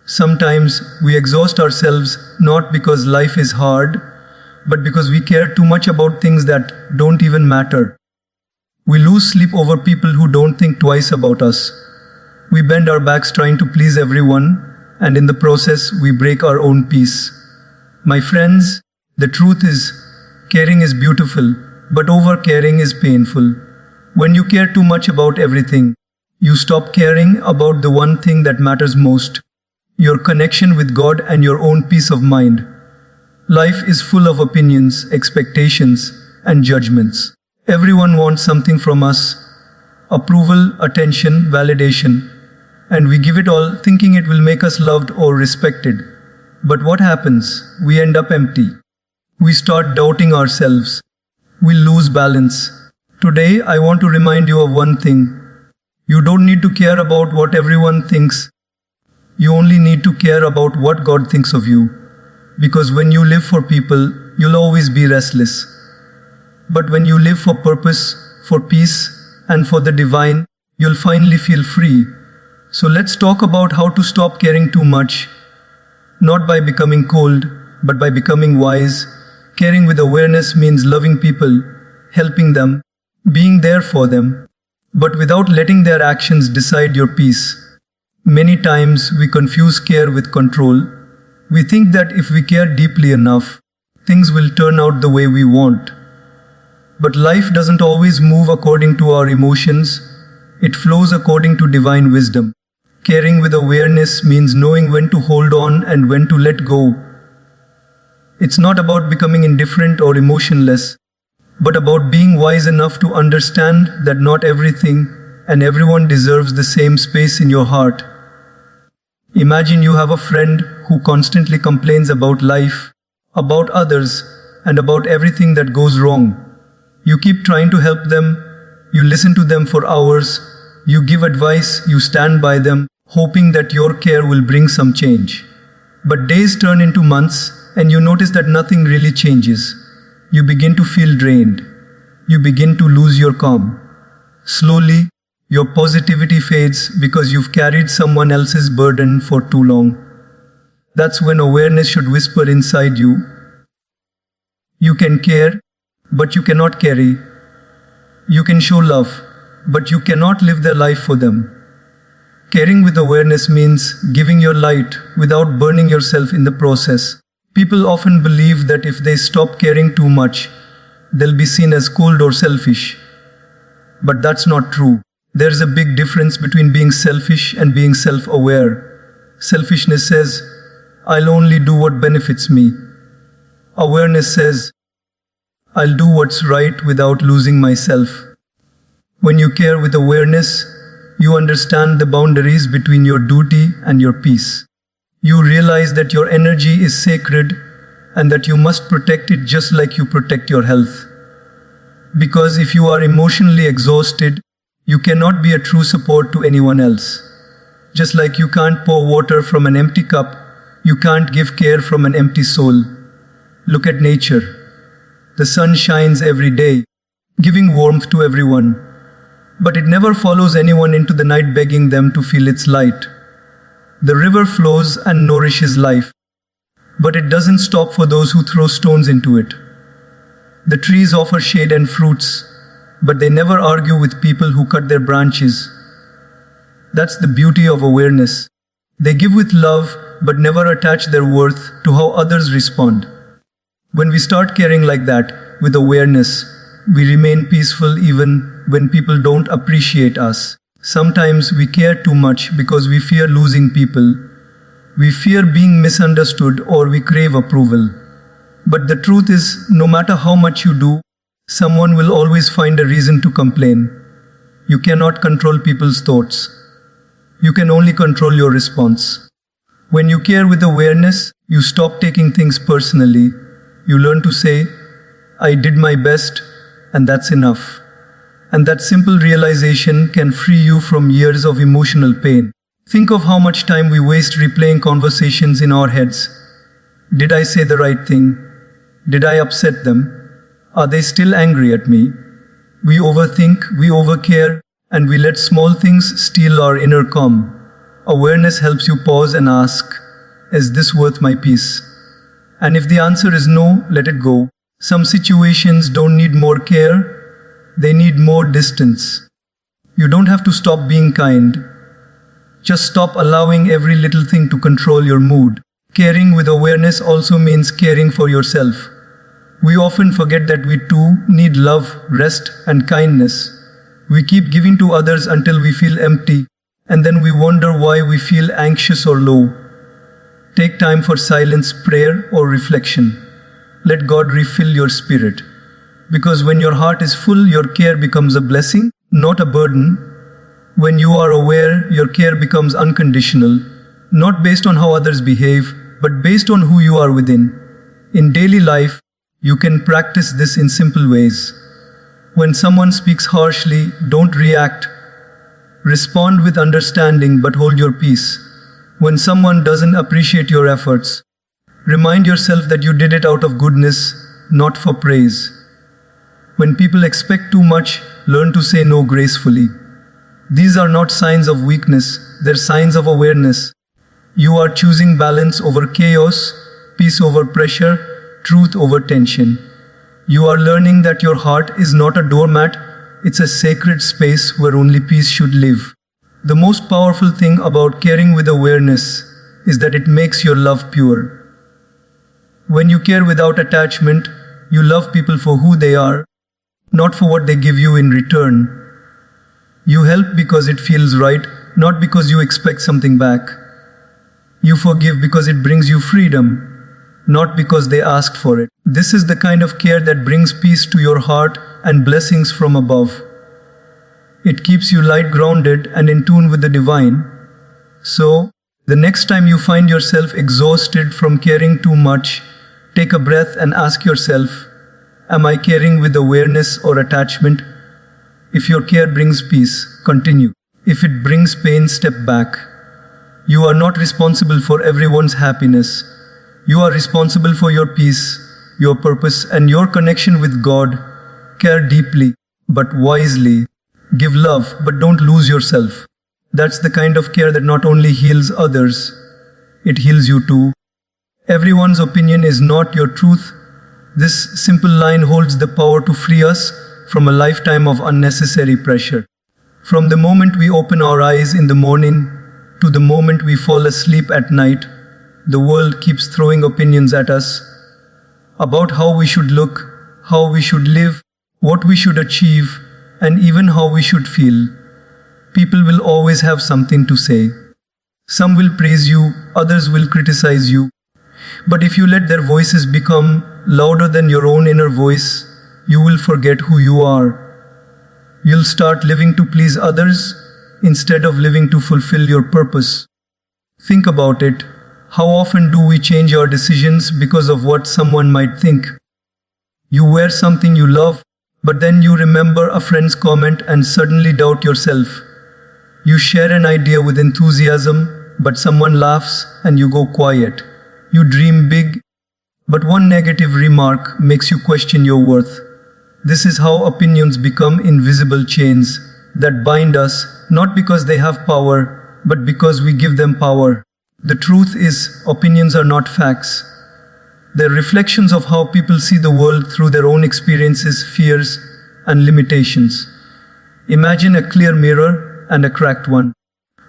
Sometimes we exhaust ourselves not because life is hard, but because we care too much about things that don't even matter. We lose sleep over people who don't think twice about us. We bend our backs trying to please everyone, and in the process, we break our own peace. My friends, the truth is, caring is beautiful, but over-caring is painful. When you care too much about everything, you stop caring about the one thing that matters most: your connection with God and your own peace of mind. Life is full of opinions, expectations, and judgments. Everyone wants something from us: approval, attention, validation. And we give it all thinking it will make us loved or respected. But what happens? We end up empty. We start doubting ourselves. We lose balance. Today, I want to remind you of one thing. You don't need to care about what everyone thinks. You only need to care about what God thinks of you. Because when you live for people, you'll always be restless. But when you live for purpose, for peace, and for the divine, you'll finally feel free. So let's talk about how to stop caring too much. Not by becoming cold, but by becoming wise. Caring with awareness means loving people, helping them, being there for them, but without letting their actions decide your peace. Many times we confuse care with control. We think that if we care deeply enough, things will turn out the way we want. But life doesn't always move according to our emotions. It flows according to divine wisdom. Caring with awareness means knowing when to hold on and when to let go. It's not about becoming indifferent or emotionless, but about being wise enough to understand that not everything and everyone deserves the same space in your heart. Imagine you have a friend who constantly complains about life, about others, and about everything that goes wrong. You keep trying to help them, you listen to them for hours, you give advice, you stand by them, hoping that your care will bring some change. But days turn into months, and you notice that nothing really changes. You begin to feel drained. You begin to lose your calm. Slowly, your positivity fades because you've carried someone else's burden for too long. That's when awareness should whisper inside you. You can care, but you cannot carry. You can show love, but you cannot live their life for them. Caring with awareness means giving your light without burning yourself in the process. People often believe that if they stop caring too much, they'll be seen as cold or selfish. But that's not true. There's a big difference between being selfish and being self-aware. Selfishness says, I'll only do what benefits me. Awareness says, I'll do what's right without losing myself. When you care with awareness, you understand the boundaries between your duty and your peace. You realize that your energy is sacred and that you must protect it just like you protect your health. Because if you are emotionally exhausted, you cannot be a true support to anyone else. Just like you can't pour water from an empty cup, you can't give care from an empty soul. Look at nature. The sun shines every day, giving warmth to everyone. But it never follows anyone into the night begging them to feel its light. The river flows and nourishes life, but it doesn't stop for those who throw stones into it. The trees offer shade and fruits, but they never argue with people who cut their branches. That's the beauty of awareness. They give with love, but never attach their worth to how others respond. When we start caring like that, with awareness, we remain peaceful even when people don't appreciate us. Sometimes we care too much because we fear losing people. We fear being misunderstood or we crave approval. But the truth is, no matter how much you do, someone will always find a reason to complain. You cannot control people's thoughts. You can only control your response. When you care with awareness, you stop taking things personally. You learn to say, I did my best, and that's enough. And that simple realization can free you from years of emotional pain. Think of how much time we waste replaying conversations in our heads. Did I say the right thing? Did I upset them? Are they still angry at me? We overthink, we overcare, and we let small things steal our inner calm. Awareness helps you pause and ask, is this worth my peace? And if the answer is no, let it go. Some situations don't need more care, they need more distance. You don't have to stop being kind. Just stop allowing every little thing to control your mood. Caring with awareness also means caring for yourself. We often forget that we too need love, rest, and kindness. We keep giving to others until we feel empty, and then we wonder why we feel anxious or low. Take time for silence, prayer, or reflection. Let God refill your spirit. Because when your heart is full, your care becomes a blessing, not a burden. When you are aware, your care becomes unconditional, not based on how others behave, but based on who you are within. In daily life, you can practice this in simple ways. When someone speaks harshly, don't react. Respond with understanding but hold your peace. When someone doesn't appreciate your efforts, remind yourself that you did it out of goodness, not for praise. When people expect too much, learn to say no gracefully. These are not signs of weakness, they're signs of awareness. You are choosing balance over chaos, peace over pressure, truth over tension. You are learning that your heart is not a doormat, it's a sacred space where only peace should live. The most powerful thing about caring with awareness is that it makes your love pure. When you care without attachment, you love people for who they are, not for what they give you in return. You help because it feels right, not because you expect something back. You forgive because it brings you freedom, not because they asked for it. This is the kind of care that brings peace to your heart and blessings from above. It keeps you light grounded and in tune with the divine. So, the next time you find yourself exhausted from caring too much, take a breath and ask yourself, am I caring with awareness or attachment? If your care brings peace, continue. If it brings pain, step back. You are not responsible for everyone's happiness. You are responsible for your peace, your purpose, and your connection with God. Care deeply, but wisely. Give love, but don't lose yourself. That's the kind of care that not only heals others, it heals you too. Everyone's opinion is not your truth. This simple line holds the power to free us from a lifetime of unnecessary pressure. From the moment we open our eyes in the morning to the moment we fall asleep at night, the world keeps throwing opinions at us about how we should look, how we should live, what we should achieve, and even how we should feel. People will always have something to say. Some will praise you, others will criticize you. But if you let their voices become louder than your own inner voice, you will forget who you are. You'll start living to please others instead of living to fulfill your purpose. Think about it. How often do we change our decisions because of what someone might think? You wear something you love, but then you remember a friend's comment and suddenly doubt yourself. You share an idea with enthusiasm, but someone laughs and you go quiet. You dream big, but one negative remark makes you question your worth. This is how opinions become invisible chains that bind us, not because they have power, but because we give them power. The truth is, opinions are not facts. They're reflections of how people see the world through their own experiences, fears, and limitations. Imagine a clear mirror and a cracked one.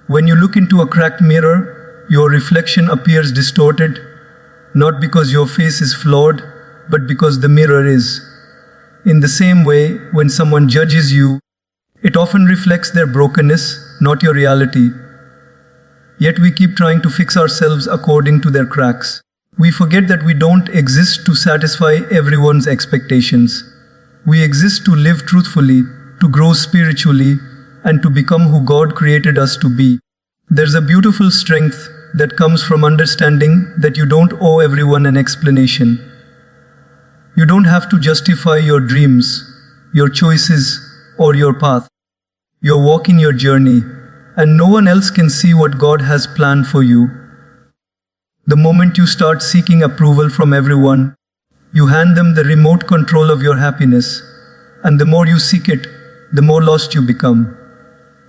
When you look into a cracked mirror, your reflection appears distorted, not because your face is flawed, but because the mirror is. In the same way, when someone judges you, it often reflects their brokenness, not your reality. Yet we keep trying to fix ourselves according to their cracks. We forget that we don't exist to satisfy everyone's expectations. We exist to live truthfully, to grow spiritually, and to become who God created us to be. There's a beautiful strength that comes from understanding that you don't owe everyone an explanation. You don't have to justify your dreams, your choices, or your path. You're walking your journey, and no one else can see what God has planned for you. The moment you start seeking approval from everyone, you hand them the remote control of your happiness, and the more you seek it, the more lost you become.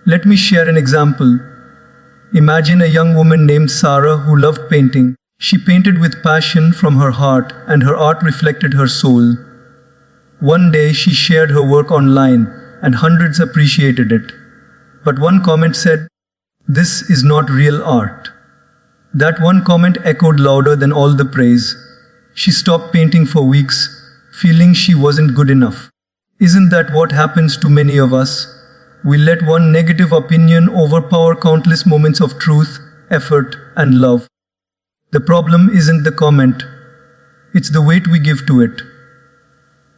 Let me share an example. Imagine a young woman named Sarah who loved painting. She painted with passion from her heart, and her art reflected her soul. One day she shared her work online, and hundreds appreciated it. But one comment said, "This is not real art." That one comment echoed louder than all the praise. She stopped painting for weeks, feeling she wasn't good enough. Isn't that what happens to many of us? We let one negative opinion overpower countless moments of truth, effort, and love. The problem isn't the comment, it's the weight we give to it.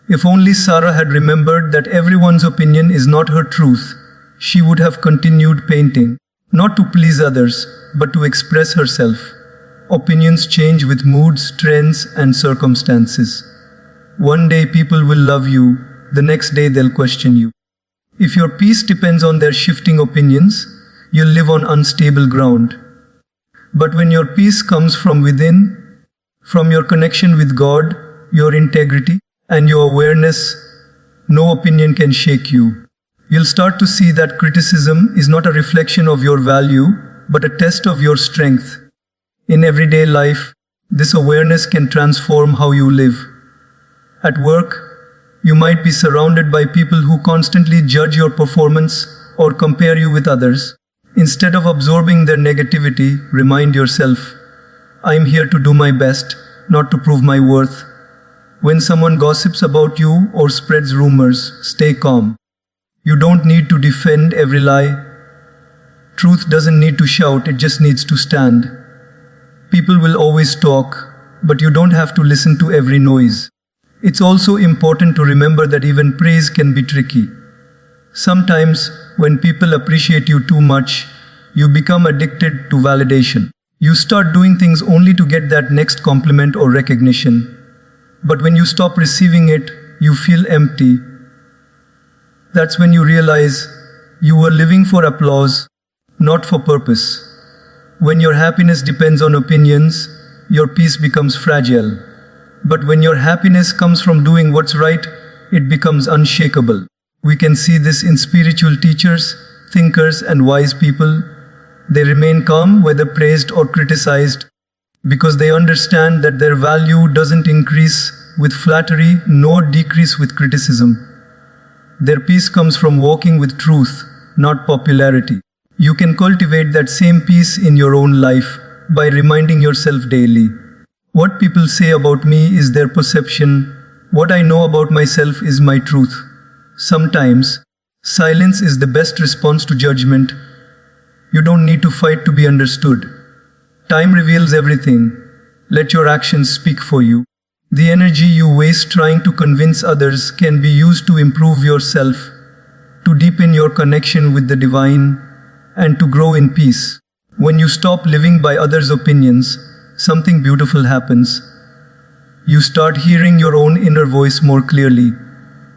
If only Sarah had remembered that everyone's opinion is not her truth, she would have continued painting, not to please others, but to express herself. Opinions change with moods, trends, and circumstances. One day people will love you, the next day they'll question you. If your peace depends on their shifting opinions, you'll live on unstable ground. But when your peace comes from within, from your connection with God, your integrity, and your awareness, no opinion can shake you. You'll start to see that criticism is not a reflection of your value, but a test of your strength. In everyday life, this awareness can transform how you live. At work, you might be surrounded by people who constantly judge your performance or compare you with others. Instead of absorbing their negativity, remind yourself, "I'm here to do my best, not to prove my worth." When someone gossips about you or spreads rumors, stay calm. You don't need to defend every lie. Truth doesn't need to shout, it just needs to stand. People will always talk, but you don't have to listen to every noise. It's also important to remember that even praise can be tricky. Sometimes, when people appreciate you too much, you become addicted to validation. You start doing things only to get that next compliment or recognition. But when you stop receiving it, you feel empty. That's when you realize you were living for applause, not for purpose. When your happiness depends on opinions, your peace becomes fragile. But when your happiness comes from doing what's right, it becomes unshakable. We can see this in spiritual teachers, thinkers, and wise people. They remain calm whether praised or criticized because they understand that their value doesn't increase with flattery nor decrease with criticism. Their peace comes from walking with truth, not popularity. You can cultivate that same peace in your own life by reminding yourself daily, "What people say about me is their perception. What I know about myself is my truth." Sometimes, silence is the best response to judgment. You don't need to fight to be understood. Time reveals everything. Let your actions speak for you. The energy you waste trying to convince others can be used to improve yourself, to deepen your connection with the divine, and to grow in peace. When you stop living by others' opinions, something beautiful happens. You start hearing your own inner voice more clearly.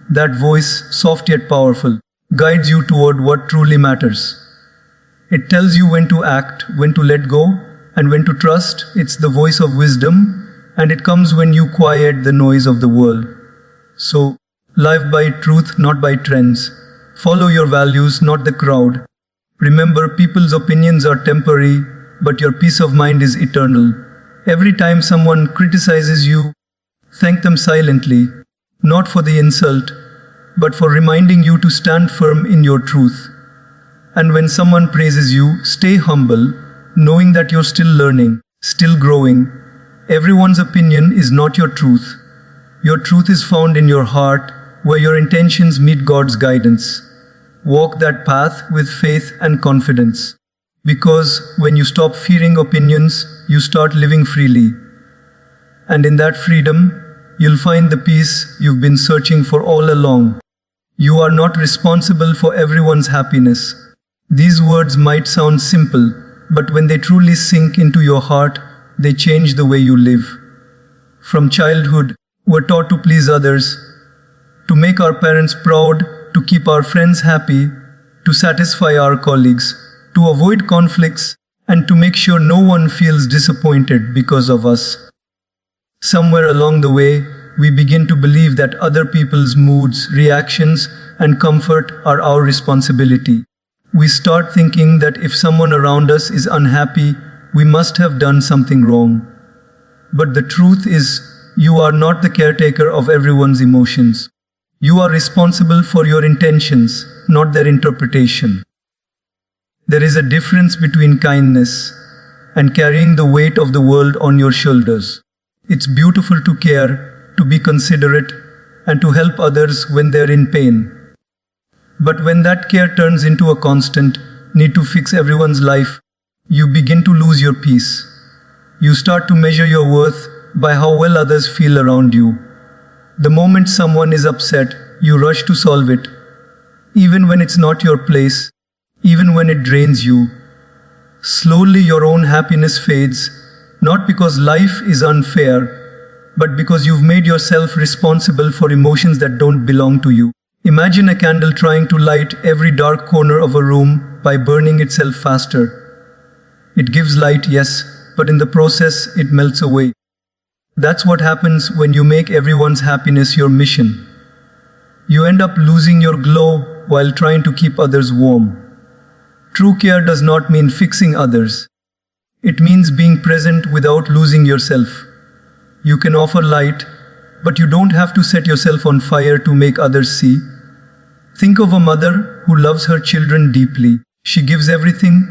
That voice, soft yet powerful, guides you toward what truly matters. It tells you when to act, when to let go, and when to trust. It's the voice of wisdom, and it comes when you quiet the noise of the world. So, live by truth, not by trends. Follow your values, not the crowd. Remember, people's opinions are temporary, but your peace of mind is eternal. Every time someone criticizes you, thank them silently, not for the insult, but for reminding you to stand firm in your truth. And when someone praises you, stay humble, knowing that you're still learning, still growing. Everyone's opinion is not your truth. Your truth is found in your heart, where your intentions meet God's guidance. Walk that path with faith and confidence. Because when you stop fearing opinions, you start living freely. And in that freedom, you'll find the peace you've been searching for all along. You are not responsible for everyone's happiness. These words might sound simple, but when they truly sink into your heart, they change the way you live. From childhood, we're taught to please others, to make our parents proud, to keep our friends happy, to satisfy our colleagues, to avoid conflicts, and to make sure no one feels disappointed because of us. Somewhere along the way, we begin to believe that other people's moods, reactions, and comfort are our responsibility. We start thinking that if someone around us is unhappy, we must have done something wrong. But the truth is, you are not the caretaker of everyone's emotions. You are responsible for your intentions, not their interpretation. There is a difference between kindness and carrying the weight of the world on your shoulders. It's beautiful to care, to be considerate, and to help others when they're in pain. But when that care turns into a constant need to fix everyone's life, you begin to lose your peace. You start to measure your worth by how well others feel around you. The moment someone is upset, you rush to solve it, even when it's not your place, even when it drains you. Slowly your own happiness fades, not because life is unfair, but because you've made yourself responsible for emotions that don't belong to you. Imagine a candle trying to light every dark corner of a room by burning itself faster. It gives light, yes, but in the process it melts away. That's what happens when you make everyone's happiness your mission. You end up losing your glow while trying to keep others warm. True care does not mean fixing others. It means being present without losing yourself. You can offer light, but you don't have to set yourself on fire to make others see. Think of a mother who loves her children deeply. She gives everything,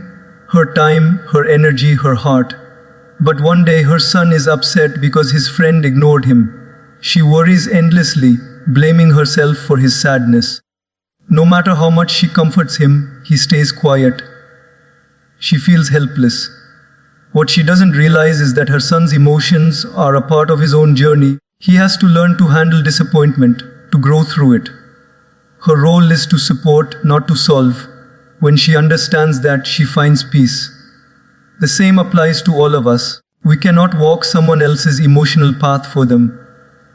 her time, her energy, her heart. But one day her son is upset because his friend ignored him. She worries endlessly, blaming herself for his sadness. No matter how much she comforts him, he stays quiet. She feels helpless. What she doesn't realize is that her son's emotions are a part of his own journey. He has to learn to handle disappointment, to grow through it. Her role is to support, not to solve. When she understands that, she finds peace. The same applies to all of us. We cannot walk someone else's emotional path for them.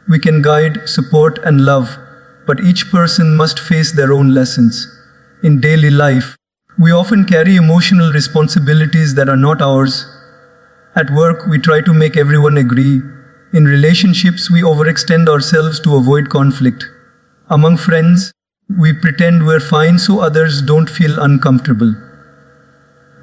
We can guide, support, and love, but each person must face their own lessons. In daily life, we often carry emotional responsibilities that are not ours. At work, we try to make everyone agree. In relationships, we overextend ourselves to avoid conflict. Among friends, we pretend we're fine so others don't feel uncomfortable.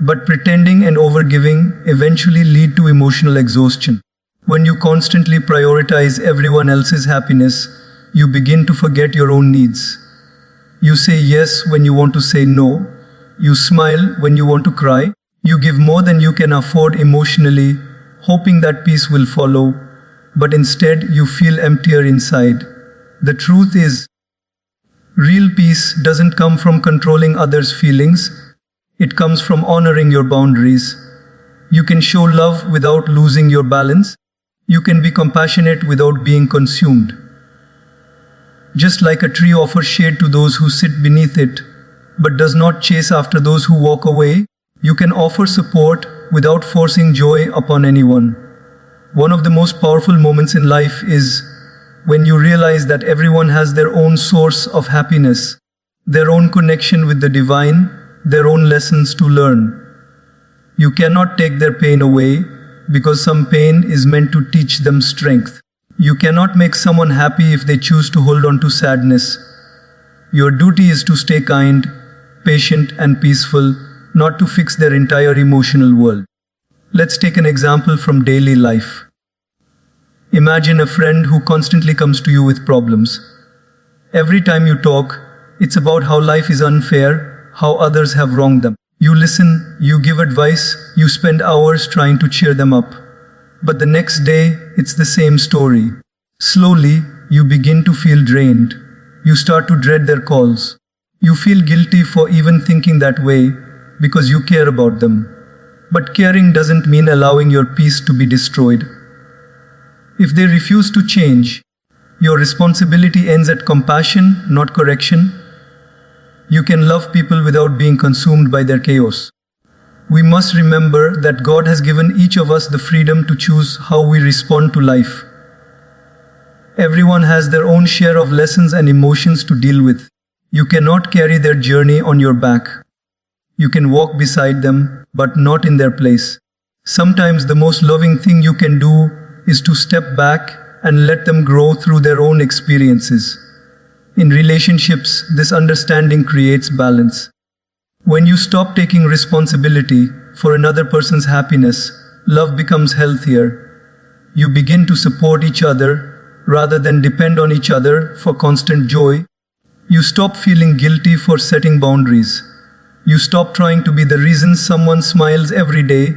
But pretending and overgiving eventually lead to emotional exhaustion. When you constantly prioritize everyone else's happiness, you begin to forget your own needs. You say yes when you want to say no. You smile when you want to cry. You give more than you can afford emotionally, hoping that peace will follow. But instead, you feel emptier inside. The truth is, real peace doesn't come from controlling others' feelings. It comes from honoring your boundaries. You can show love without losing your balance. You can be compassionate without being consumed. Just like a tree offers shade to those who sit beneath it, but does not chase after those who walk away, you can offer support without forcing joy upon anyone. One of the most powerful moments in life is when you realize that everyone has their own source of happiness, their own connection with the divine, their own lessons to learn. You cannot take their pain away because some pain is meant to teach them strength. You cannot make someone happy if they choose to hold on to sadness. Your duty is to stay kind, patient, and peaceful, not to fix their entire emotional world. Let's take an example from daily life. Imagine a friend who constantly comes to you with problems. Every time you talk, it's about how life is unfair, how others have wronged them. You listen, you give advice, you spend hours trying to cheer them up. But the next day, it's the same story. Slowly, you begin to feel drained. You start to dread their calls. You feel guilty for even thinking that way because you care about them. But caring doesn't mean allowing your peace to be destroyed. If they refuse to change, your responsibility ends at compassion, not correction. You can love people without being consumed by their chaos. We must remember that God has given each of us the freedom to choose how we respond to life. Everyone has their own share of lessons and emotions to deal with. You cannot carry their journey on your back. You can walk beside them, but not in their place. Sometimes the most loving thing you can do is to step back and let them grow through their own experiences. In relationships, this understanding creates balance. When you stop taking responsibility for another person's happiness, love becomes healthier. You begin to support each other rather than depend on each other for constant joy. You stop feeling guilty for setting boundaries. You stop trying to be the reason someone smiles every day,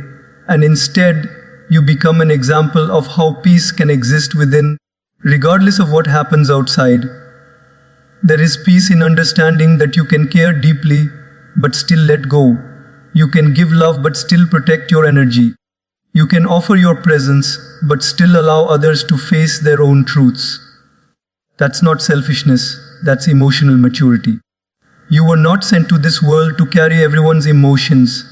and instead, you become an example of how peace can exist within, regardless of what happens outside. There is peace in understanding that you can care deeply but still let go. You can give love but still protect your energy. You can offer your presence but still allow others to face their own truths. That's not selfishness, that's emotional maturity. You were not sent to this world to carry everyone's emotions.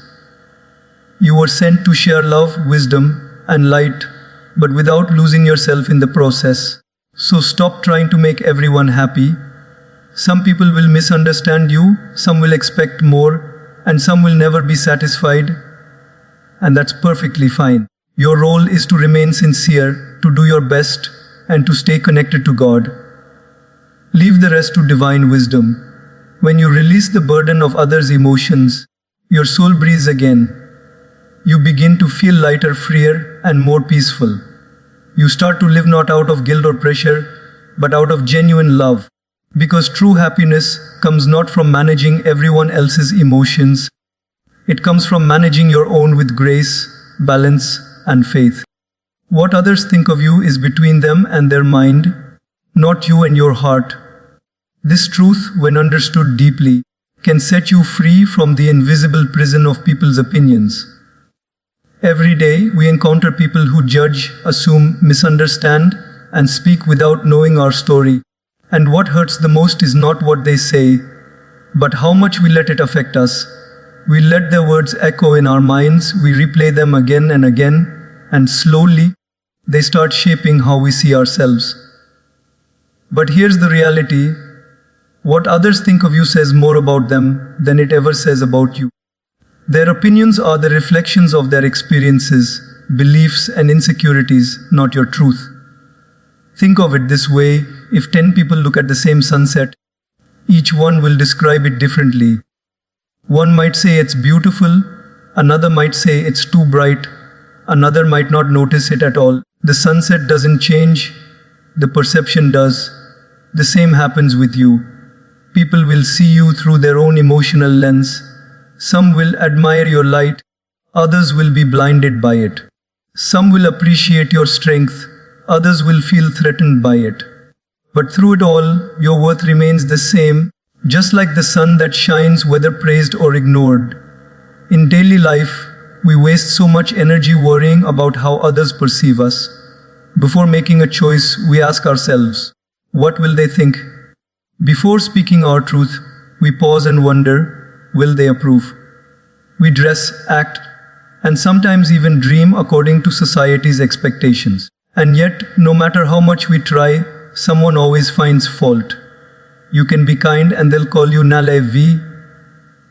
You were sent to share love, wisdom, and light, but without losing yourself in the process. So stop trying to make everyone happy. Some people will misunderstand you, some will expect more, and some will never be satisfied. And that's perfectly fine. Your role is to remain sincere, to do your best, and to stay connected to God. Leave the rest to divine wisdom. When you release the burden of others' emotions, your soul breathes again. You begin to feel lighter, freer, and more peaceful. You start to live not out of guilt or pressure, but out of genuine love. Because true happiness comes not from managing everyone else's emotions. It comes from managing your own with grace, balance, and faith. What others think of you is between them and their mind, not you and your heart. This truth, when understood deeply, can set you free from the invisible prison of people's opinions. Every day, we encounter people who judge, assume, misunderstand, and speak without knowing our story. And what hurts the most is not what they say, but how much we let it affect us. We let their words echo in our minds, we replay them again and again, and slowly, they start shaping how we see ourselves. But here's the reality. What others think of you says more about them than it ever says about you. Their opinions are the reflections of their experiences, beliefs, and insecurities, not your truth. Think of it this way, if 10 people look at the same sunset, each one will describe it differently. One might say it's beautiful, another might say it's too bright, another might not notice it at all. The sunset doesn't change, the perception does. The same happens with you. People will see you through their own emotional lens. Some will admire your light, others will be blinded by it. Some will appreciate your strength, others will feel threatened by it. But through it all, your worth remains the same, just like the sun that shines whether praised or ignored. In daily life, we waste so much energy worrying about how others perceive us. Before making a choice, we ask ourselves, what will they think? Before speaking our truth, we pause and wonder, will they approve? We dress, act, and sometimes even dream according to society's expectations. And yet, no matter how much we try, someone always finds fault. You can be kind and they'll call you naïve.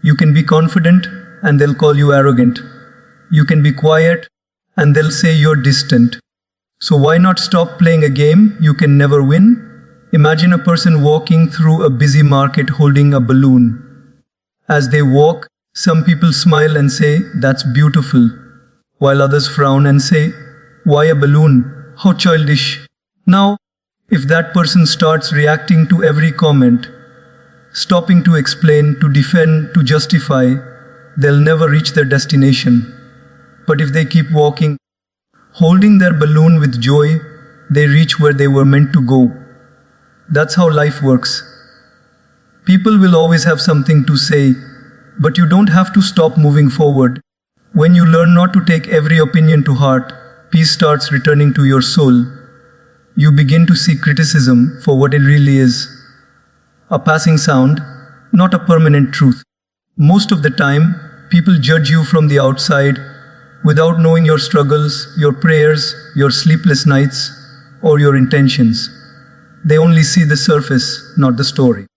You can be confident and they'll call you arrogant. You can be quiet and they'll say you're distant. So why not stop playing a game you can never win? Imagine a person walking through a busy market holding a balloon. As they walk, some people smile and say, that's beautiful, while others frown and say, why a balloon? How childish. Now, if that person starts reacting to every comment, stopping to explain, to defend, to justify, they'll never reach their destination. But if they keep walking, holding their balloon with joy, they reach where they were meant to go. That's how life works. People will always have something to say, but you don't have to stop moving forward. When you learn not to take every opinion to heart, peace starts returning to your soul. You begin to see criticism for what it really is. A passing sound, not a permanent truth. Most of the time, people judge you from the outside without knowing your struggles, your prayers, your sleepless nights, or your intentions. They only see the surface, not the story.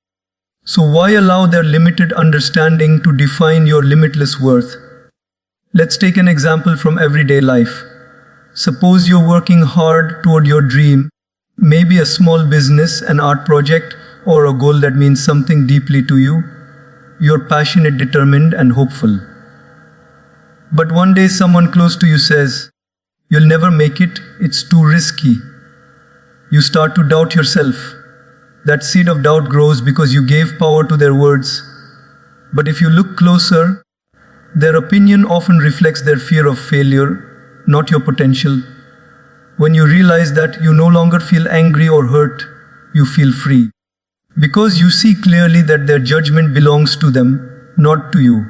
So why allow their limited understanding to define your limitless worth? Let's take an example from everyday life. Suppose you're working hard toward your dream, maybe a small business, an art project, or a goal that means something deeply to you. You're passionate, determined, and hopeful. But one day someone close to you says, "You'll never make it, it's too risky." You start to doubt yourself. That seed of doubt grows because you gave power to their words. But if you look closer, their opinion often reflects their fear of failure, not your potential. When you realize that, you no longer feel angry or hurt, you feel free. Because you see clearly that their judgment belongs to them, not to you.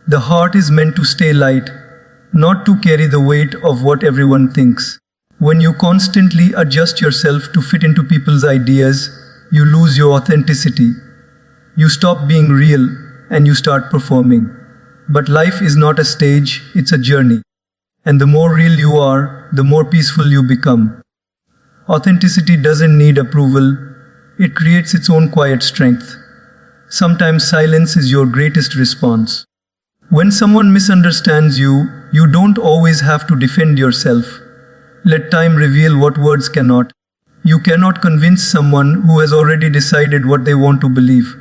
The heart is meant to stay light, not to carry the weight of what everyone thinks. When you constantly adjust yourself to fit into people's ideas, you lose your authenticity. You stop being real and you start performing. But life is not a stage, it's a journey. And the more real you are, the more peaceful you become. Authenticity doesn't need approval, it creates its own quiet strength. Sometimes silence is your greatest response. When someone misunderstands you, you don't always have to defend yourself. Let time reveal what words cannot. You cannot convince someone who has already decided what they want to believe.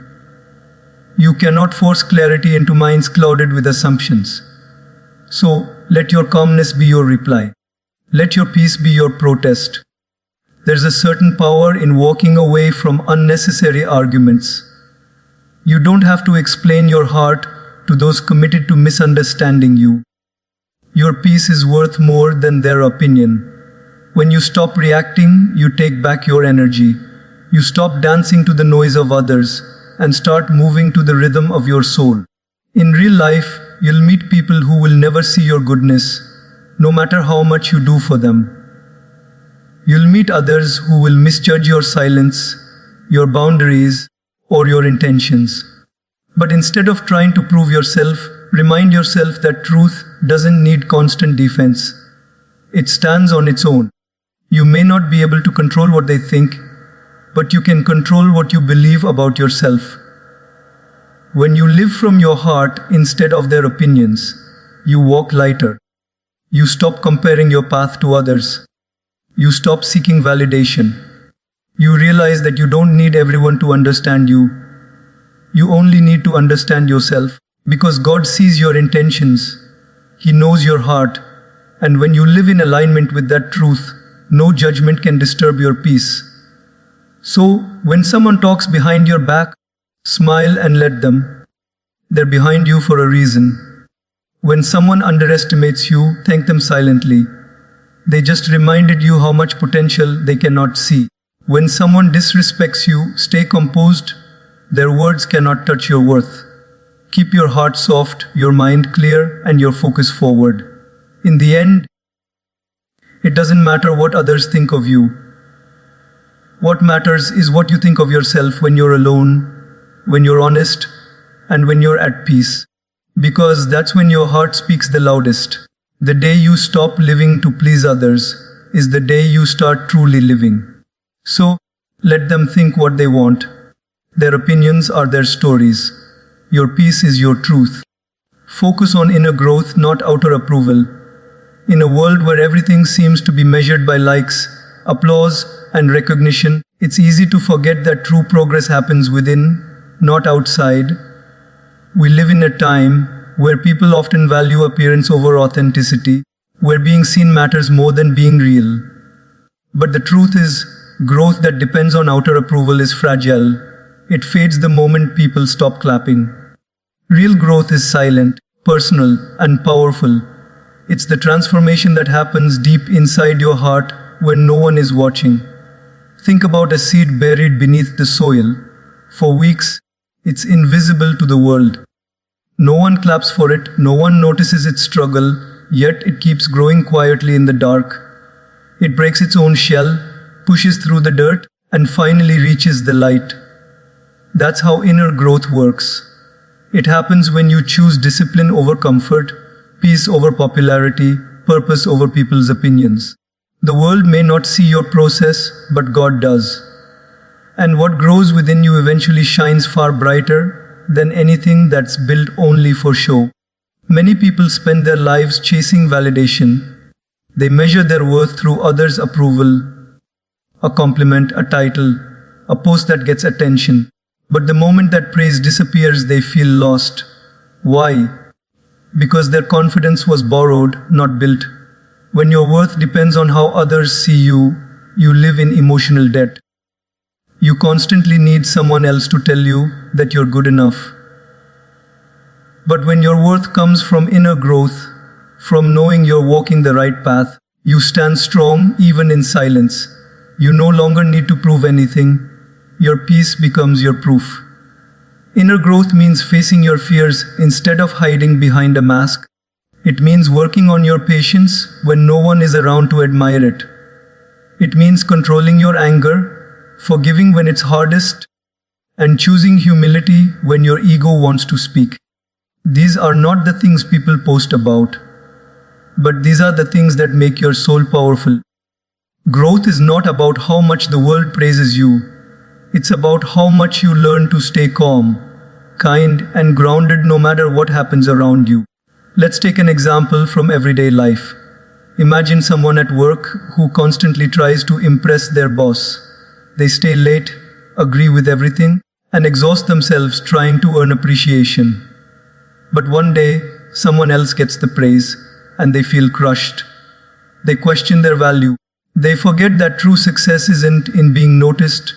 You cannot force clarity into minds clouded with assumptions. So, let your calmness be your reply. Let your peace be your protest. There's a certain power in walking away from unnecessary arguments. You don't have to explain your heart to those committed to misunderstanding you. Your peace is worth more than their opinion. When you stop reacting, you take back your energy. You stop dancing to the noise of others and start moving to the rhythm of your soul. In real life, you'll meet people who will never see your goodness, no matter how much you do for them. You'll meet others who will misjudge your silence, your boundaries, or your intentions. But instead of trying to prove yourself, remind yourself that truth doesn't need constant defense. It stands on its own. You may not be able to control what they think, but you can control what you believe about yourself. When you live from your heart instead of their opinions, you walk lighter. You stop comparing your path to others. You stop seeking validation. You realize that you don't need everyone to understand you. You only need to understand yourself, because God sees your intentions. He knows your heart, and when you live in alignment with that truth, no judgment can disturb your peace. So, when someone talks behind your back, smile and let them. They're behind you for a reason. When someone underestimates you, thank them silently. They just reminded you how much potential they cannot see. When someone disrespects you, stay composed. Their words cannot touch your worth. Keep your heart soft, your mind clear, and your focus forward. In the end, it doesn't matter what others think of you. What matters is what you think of yourself when you're alone, when you're honest, and when you're at peace. Because that's when your heart speaks the loudest. The day you stop living to please others is the day you start truly living. So, let them think what they want. Their opinions are their stories. Your peace is your truth. Focus on inner growth, not outer approval. In a world where everything seems to be measured by likes, applause, and recognition, it's easy to forget that true progress happens within, not outside. We live in a time where people often value appearance over authenticity, where being seen matters more than being real. But the truth is, growth that depends on outer approval is fragile. It fades the moment people stop clapping. Real growth is silent, personal, and powerful. It's the transformation that happens deep inside your heart when no one is watching. Think about a seed buried beneath the soil. For weeks, it's invisible to the world. No one claps for it, no one notices its struggle, yet it keeps growing quietly in the dark. It breaks its own shell, pushes through the dirt, and finally reaches the light. That's how inner growth works. It happens when you choose discipline over comfort, peace over popularity, purpose over people's opinions. The world may not see your process, but God does. And what grows within you eventually shines far brighter than anything that's built only for show. Many people spend their lives chasing validation. They measure their worth through others' approval, a compliment, a title, a post that gets attention. But the moment that praise disappears, they feel lost. Why? Because their confidence was borrowed, not built. When your worth depends on how others see you, you live in emotional debt. You constantly need someone else to tell you that you're good enough. But when your worth comes from inner growth, from knowing you're walking the right path, you stand strong even in silence. You no longer need to prove anything. Your peace becomes your proof. Inner growth means facing your fears instead of hiding behind a mask. It means working on your patience when no one is around to admire it. It means controlling your anger, forgiving when it's hardest, and choosing humility when your ego wants to speak. These are not the things people post about, but these are the things that make your soul powerful. Growth is not about how much the world praises you. It's about how much you learn to stay calm, kind, and grounded no matter what happens around you. Let's take an example from everyday life. Imagine someone at work who constantly tries to impress their boss. They stay late, agree with everything, and exhaust themselves trying to earn appreciation. But one day, someone else gets the praise, and they feel crushed. They question their value. They forget that true success isn't in being noticed,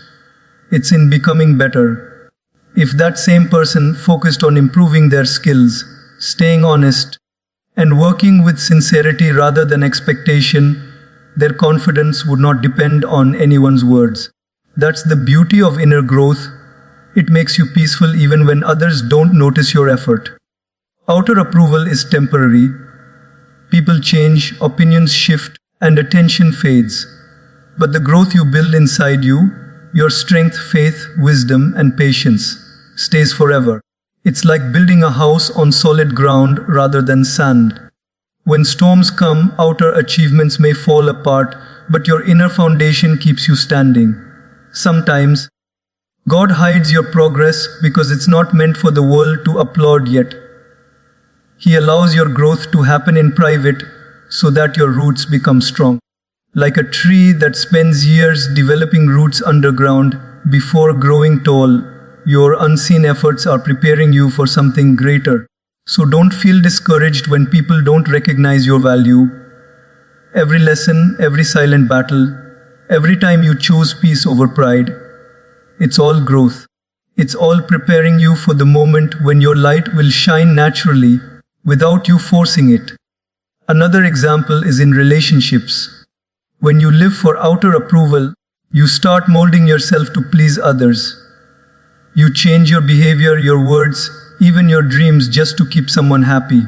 it's in becoming better. If that same person focused on improving their skills, staying honest, and working with sincerity rather than expectation, their confidence would not depend on anyone's words. That's the beauty of inner growth. It makes you peaceful even when others don't notice your effort. Outer approval is temporary. People change, opinions shift, and attention fades. But the growth you build inside you, your strength, faith, wisdom, and patience, stays forever. It's like building a house on solid ground rather than sand. When storms come, outer achievements may fall apart, but your inner foundation keeps you standing. Sometimes, God hides your progress because it's not meant for the world to applaud yet. He allows your growth to happen in private so that your roots become strong. Like a tree that spends years developing roots underground before growing tall, your unseen efforts are preparing you for something greater. So don't feel discouraged when people don't recognize your value. Every lesson, every silent battle, every time you choose peace over pride, it's all growth. It's all preparing you for the moment when your light will shine naturally without you forcing it. Another example is in relationships. When you live for outer approval, you start molding yourself to please others. You change your behavior, your words, even your dreams just to keep someone happy.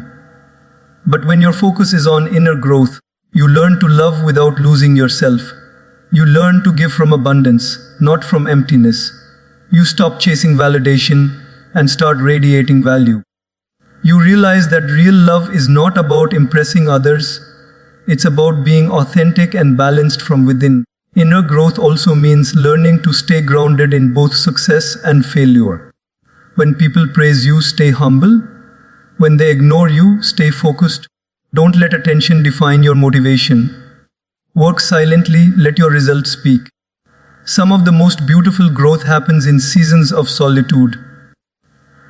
But when your focus is on inner growth, you learn to love without losing yourself. You learn to give from abundance, not from emptiness. You stop chasing validation and start radiating value. You realize that real love is not about impressing others. It's about being authentic and balanced from within. Inner growth also means learning to stay grounded in both success and failure. When people praise you, stay humble. When they ignore you, stay focused. Don't let attention define your motivation. Work silently, let your results speak. Some of the most beautiful growth happens in seasons of solitude.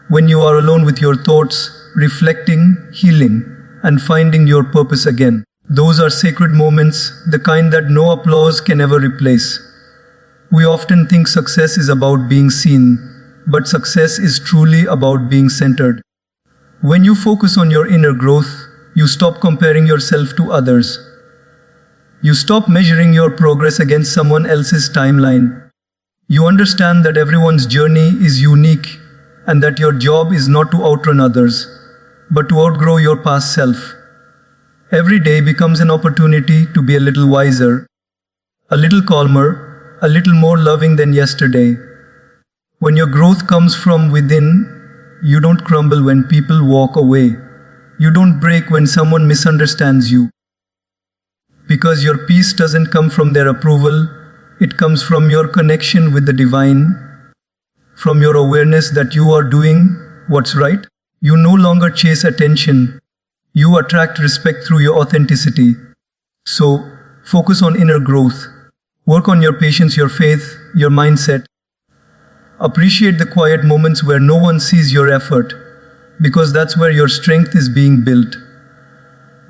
When you are alone with your thoughts, reflecting, healing, and finding your purpose again. Those are sacred moments, the kind that no applause can ever replace. We often think success is about being seen, but success is truly about being centered. When you focus on your inner growth, you stop comparing yourself to others. You stop measuring your progress against someone else's timeline. You understand that everyone's journey is unique and that your job is not to outrun others, but to outgrow your past self. Every day becomes an opportunity to be a little wiser, a little calmer, a little more loving than yesterday. When your growth comes from within, you don't crumble when people walk away. You don't break when someone misunderstands you. Because your peace doesn't come from their approval, it comes from your connection with the divine, from your awareness that you are doing what's right. You no longer chase attention. You attract respect through your authenticity. So, focus on inner growth. Work on your patience, your faith, your mindset. Appreciate the quiet moments where no one sees your effort, because that's where your strength is being built.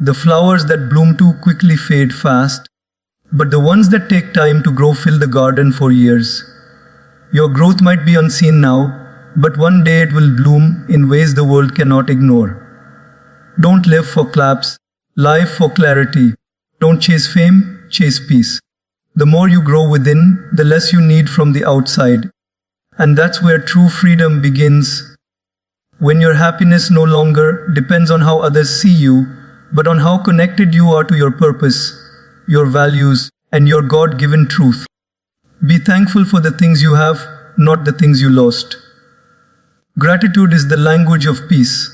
The flowers that bloom too quickly fade fast, but the ones that take time to grow fill the garden for years. Your growth might be unseen now, but one day it will bloom in ways the world cannot ignore. Don't live for claps, live for clarity. Don't chase fame, chase peace. The more you grow within, the less you need from the outside. And that's where true freedom begins. When your happiness no longer depends on how others see you, but on how connected you are to your purpose, your values, and your God-given truth. Be thankful for the things you have, not the things you lost. Gratitude is the language of peace.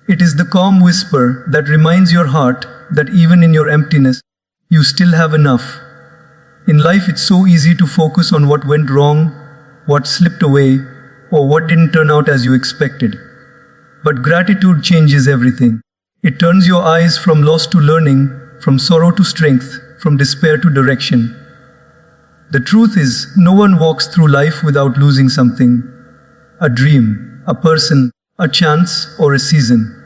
It is the calm whisper that reminds your heart that even in your emptiness, you still have enough. In life, it's so easy to focus on what went wrong, what slipped away, or what didn't turn out as you expected. But gratitude changes everything. It turns your eyes from loss to learning, from sorrow to strength, from despair to direction. The truth is, no one walks through life without losing something. A dream, a person, a chance, or a season.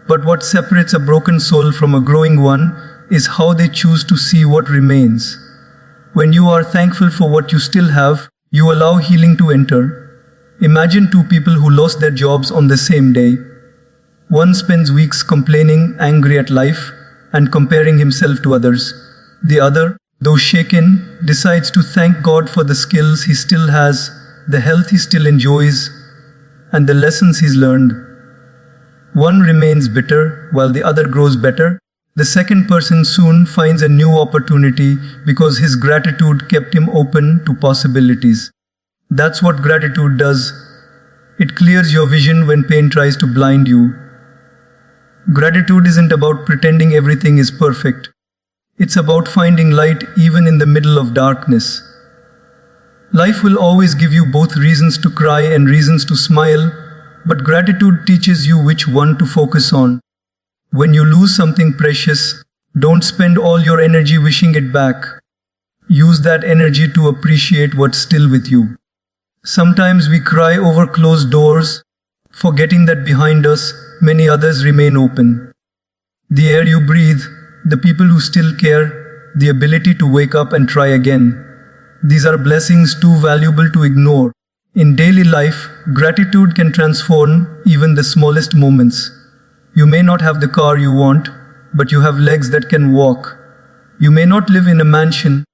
But what separates a broken soul from a growing one is how they choose to see what remains. When you are thankful for what you still have, you allow healing to enter. Imagine two people who lost their jobs on the same day. One spends weeks complaining, angry at life, and comparing himself to others. The other, though shaken, decides to thank God for the skills he still has, the health he still enjoys, and the lessons he's learned. One remains bitter while the other grows better. The second person soon finds a new opportunity because his gratitude kept him open to possibilities. That's what gratitude does. It clears your vision when pain tries to blind you. Gratitude isn't about pretending everything is perfect. It's about finding light even in the middle of darkness. Life will always give you both reasons to cry and reasons to smile, but gratitude teaches you which one to focus on. When you lose something precious, don't spend all your energy wishing it back. Use that energy to appreciate what's still with you. Sometimes we cry over closed doors, forgetting that behind us, many others remain open. The air you breathe, the people who still care, the ability to wake up and try again. These are blessings too valuable to ignore. In daily life, gratitude can transform even the smallest moments. You may not have the car you want, but you have legs that can walk. You may not live in a mansion,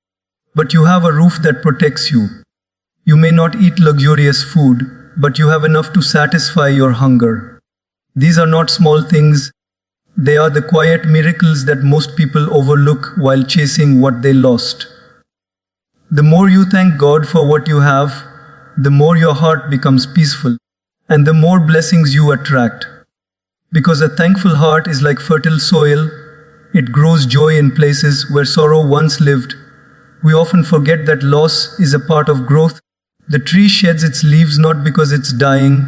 but you have a roof that protects you. You may not eat luxurious food, but you have enough to satisfy your hunger. These are not small things. They are the quiet miracles that most people overlook while chasing what they lost. The more you thank God for what you have, the more your heart becomes peaceful, and the more blessings you attract. Because a thankful heart is like fertile soil, it grows joy in places where sorrow once lived. We often forget that loss is a part of growth. The tree sheds its leaves not because it's dying,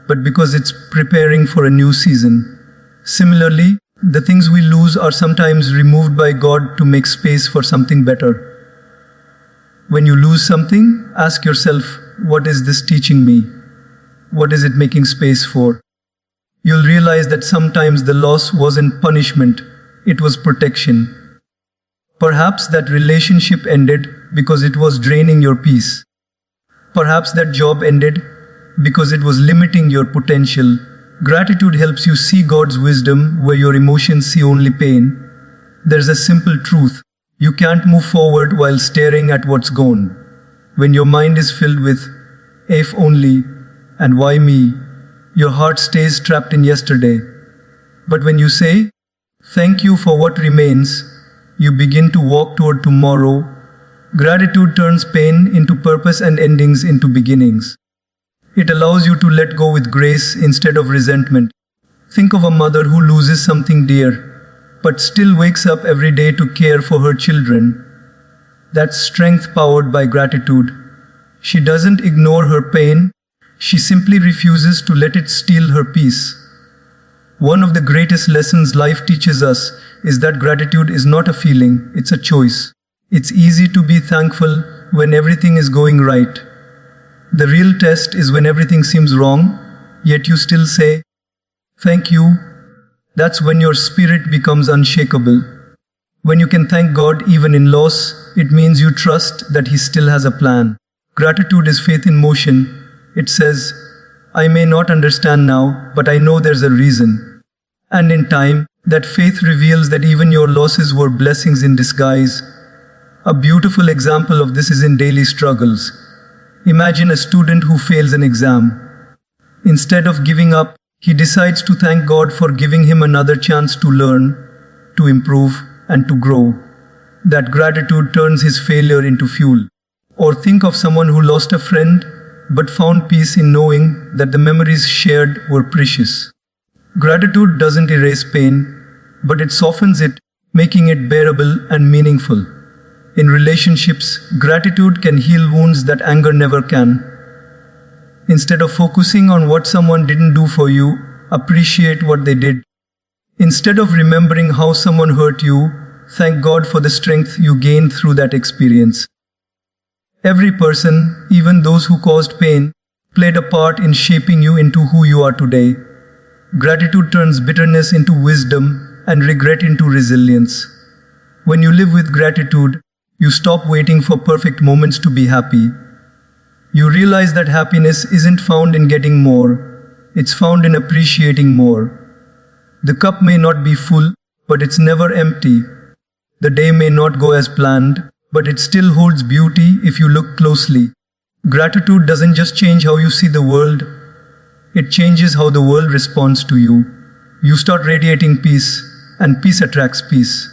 but because it's preparing for a new season. Similarly, the things we lose are sometimes removed by God to make space for something better. When you lose something, ask yourself, what is this teaching me? What is it making space for? You'll realize that sometimes the loss wasn't punishment, it was protection. Perhaps that relationship ended because it was draining your peace. Perhaps that job ended because it was limiting your potential. Gratitude helps you see God's wisdom where your emotions see only pain. There's a simple truth. You can't move forward while staring at what's gone. When your mind is filled with, if only, and why me, your heart stays trapped in yesterday. But when you say, thank you for what remains, you begin to walk toward tomorrow. Gratitude turns pain into purpose and endings into beginnings. It allows you to let go with grace instead of resentment. Think of a mother who loses something dear, but still wakes up every day to care for her children. That's strength powered by gratitude. She doesn't ignore her pain. She simply refuses to let it steal her peace. One of the greatest lessons life teaches us is that gratitude is not a feeling, it's a choice. It's easy to be thankful when everything is going right. The real test is when everything seems wrong, yet you still say, "Thank you." That's when your spirit becomes unshakable. When you can thank God even in loss, it means you trust that He still has a plan. Gratitude is faith in motion. It says, "I may not understand now, but I know there's a reason." And in time, that faith reveals that even your losses were blessings in disguise. A beautiful example of this is in daily struggles. Imagine a student who fails an exam. Instead of giving up, he decides to thank God for giving him another chance to learn, to improve, and to grow. That gratitude turns his failure into fuel. Or think of someone who lost a friend but found peace in knowing that the memories shared were precious. Gratitude doesn't erase pain, but it softens it, making it bearable and meaningful. In relationships, gratitude can heal wounds that anger never can. Instead of focusing on what someone didn't do for you, appreciate what they did. Instead of remembering how someone hurt you, thank God for the strength you gained through that experience. Every person, even those who caused pain, played a part in shaping you into who you are today. Gratitude turns bitterness into wisdom and regret into resilience. When you live with gratitude, you stop waiting for perfect moments to be happy. You realize that happiness isn't found in getting more, it's found in appreciating more. The cup may not be full, but it's never empty. The day may not go as planned, but it still holds beauty if you look closely. Gratitude doesn't just change how you see the world, it changes how the world responds to you. You start radiating peace, and peace attracts peace.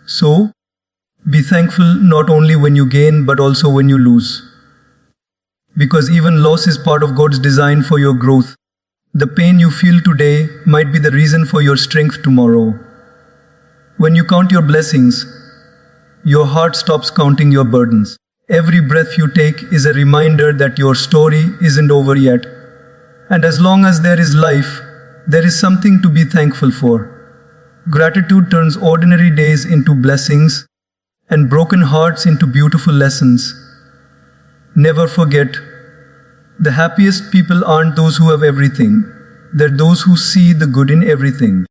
So, be thankful not only when you gain but also when you lose. Because even loss is part of God's design for your growth. The pain you feel today might be the reason for your strength tomorrow. When you count your blessings, your heart stops counting your burdens. Every breath you take is a reminder that your story isn't over yet. And as long as there is life, there is something to be thankful for. Gratitude turns ordinary days into blessings and broken hearts into beautiful lessons. Never forget, the happiest people aren't those who have everything. They're those who see the good in everything.